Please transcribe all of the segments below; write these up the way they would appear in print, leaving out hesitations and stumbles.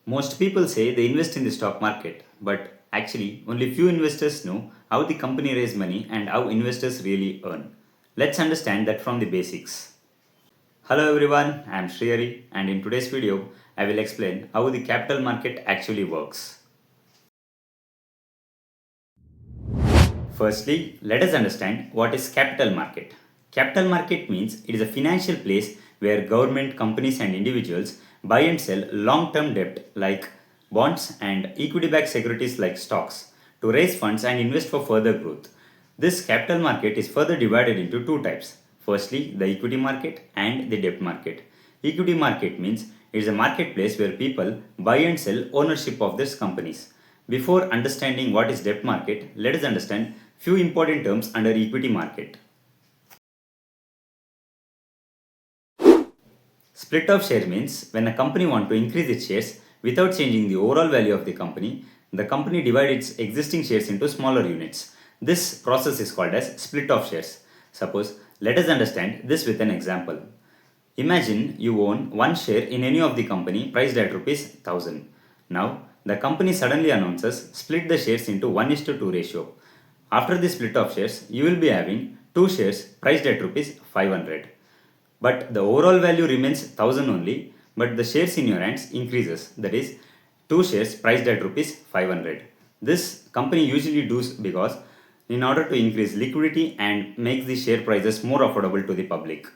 Most people say they invest in the stock market, but actually, only few investors know how the company raises money and how investors really earn. Let's understand that from the basics. Hello everyone, I am Shriyari, and in today's video, I will explain how the capital market actually works. Firstly, let us understand what is capital market. Capital market means it is a financial place where government, companies and individuals buy and sell long-term debt like bonds and equity-backed securities like stocks to raise funds and invest for further growth. This capital market is further divided into two types. Firstly, the equity market and the debt market. Equity market means it is a marketplace where people buy and sell ownership of these companies. Before understanding what is debt market, let us understand few important terms under equity market. Split of share means when a company wants to increase its shares without changing the overall value of the company divides its existing shares into smaller units. This process is called as split of shares. Suppose, let us understand this with an example. Imagine you own one share in any of the company priced at rupees 1000. Now, the company suddenly announces split the shares into 1:2 ratio. After the split of shares, you will be having two shares priced at rupees 500. But the overall value remains 1000 only, but the shares in your hands increases, that is, two shares priced at rupees 500. This company usually does because in order to increase liquidity and make the share prices more affordable to the public.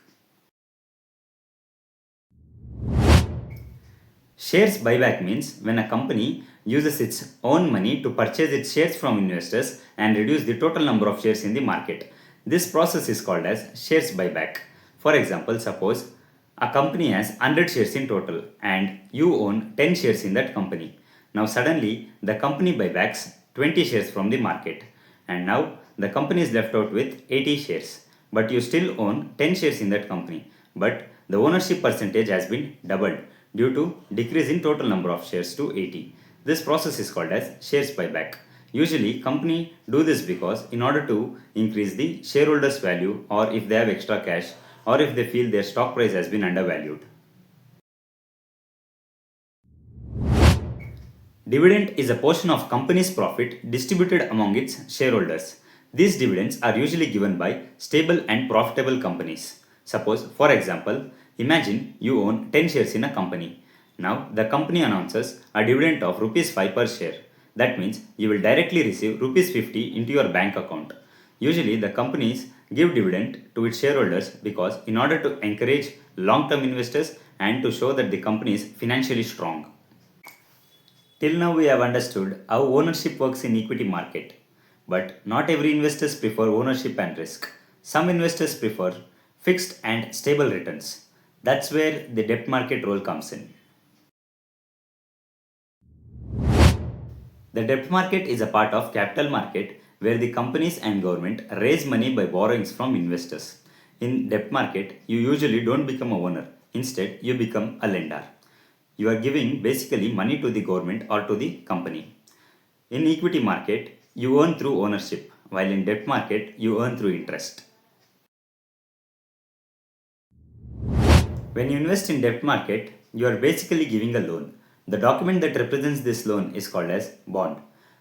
Shares buyback means when a company uses its own money to purchase its shares from investors and reduce the total number of shares in the market. This process is called as shares buyback. For example, suppose a company has 100 shares in total and you own 10 shares in that company. Now suddenly the company buybacks 20 shares from the market and now the company is left out with 80 shares, but you still own 10 shares in that company, but the ownership percentage has been doubled due to decrease in total number of shares to 80. This process is called as shares buyback. Usually company do this because in order to increase the shareholders value, or if they have extra cash, or if they feel their stock price has been undervalued. Dividend is a portion of company's profit distributed among its shareholders. These dividends are usually given by stable and profitable companies. Suppose, for example, imagine you own 10 shares in a company. Now, the company announces a dividend of rupees 5 per share. That means you will directly receive rupees 50 into your bank account. Usually, the companies give dividend to its shareholders because in order to encourage long-term investors and to show that the company is financially strong. Till now we have understood how ownership works in equity market. But not every investors prefer ownership and risk. Some investors prefer fixed and stable returns. That's where the debt market role comes in. The debt market is a part of capital market where the companies and government raise money by borrowings from investors. In debt market, you usually don't become a owner. Instead, you become a lender. You are giving basically money to the government or to the company. In equity market, you earn through ownership, while in debt market, you earn through interest. When you invest in debt market, you are basically giving a loan. The document that represents this loan is called as bond.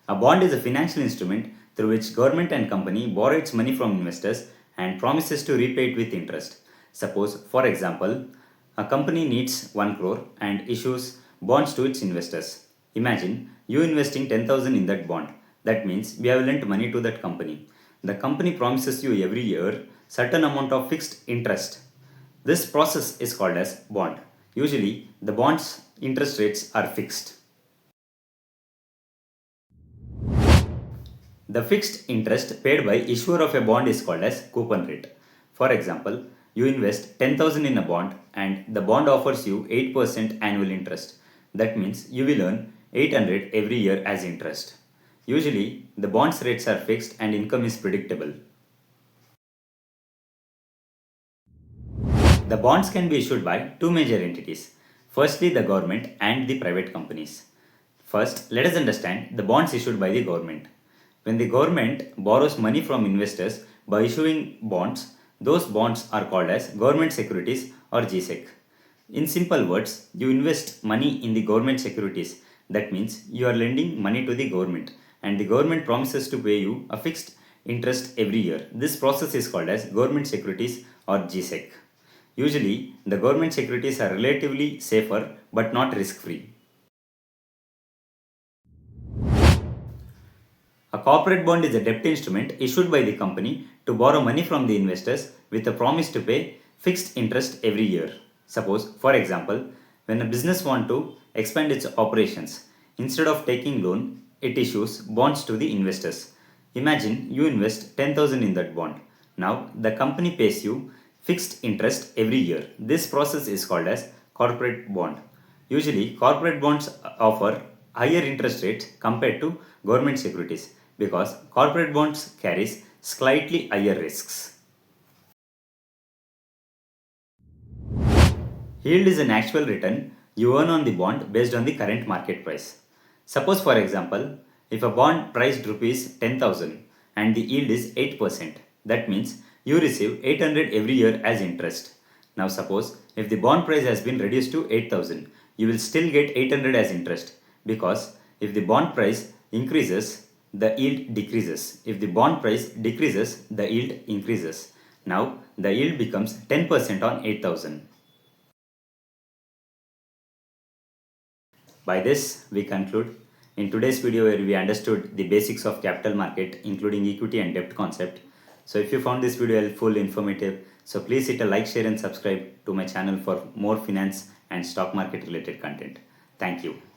A bond is a financial instrument through which government and company borrow its money from investors and promises to repay it with interest. Suppose, for example, a company needs 1 crore and issues bonds to its investors. Imagine you investing 10,000 in that bond. That means we have lent money to that company. The company promises you every year certain amount of fixed interest. This process is called as bond. Usually, the bond's interest rates are fixed. The fixed interest paid by issuer of a bond is called as coupon rate. For example, you invest 10,000 in a bond and the bond offers you 8% annual interest. That means you will earn 800 every year as interest. Usually, the bond's rates are fixed and income is predictable. The bonds can be issued by two major entities. Firstly, the government and the private companies. First, let us understand the bonds issued by the government. When the government borrows money from investors by issuing bonds, those bonds are called as government securities or GSEC. In simple words, you invest money in the government securities. That means you are lending money to the government and the government promises to pay you a fixed interest every year. This process is called as government securities or GSEC. Usually, the government securities are relatively safer but not risk-free. A corporate bond is a debt instrument issued by the company to borrow money from the investors with a promise to pay fixed interest every year. Suppose, for example, when a business wants to expand its operations, instead of taking loan, it issues bonds to the investors. Imagine you invest 10,000 in that bond. Now, the company pays you fixed interest every year. This process is called as corporate bond. Usually, corporate bonds offer higher interest rates compared to government securities because corporate bonds carries slightly higher risks. Yield is an actual return you earn on the bond based on the current market price. Suppose for example, if a bond priced rupees 10,000 and the yield is 8%, that means you receive 800 every year as interest. Now suppose if the bond price has been reduced to 8,000, you will still get 800 as interest because if the bond price increases, the yield decreases. If the bond price decreases, the yield increases. Now the yield becomes 10% on 8,000. By this, we conclude in today's video where we understood the basics of capital market including equity and debt concept. So if you found this video helpful, informative, so please hit a like, share and subscribe to my channel for more finance and stock market related content. Thank you.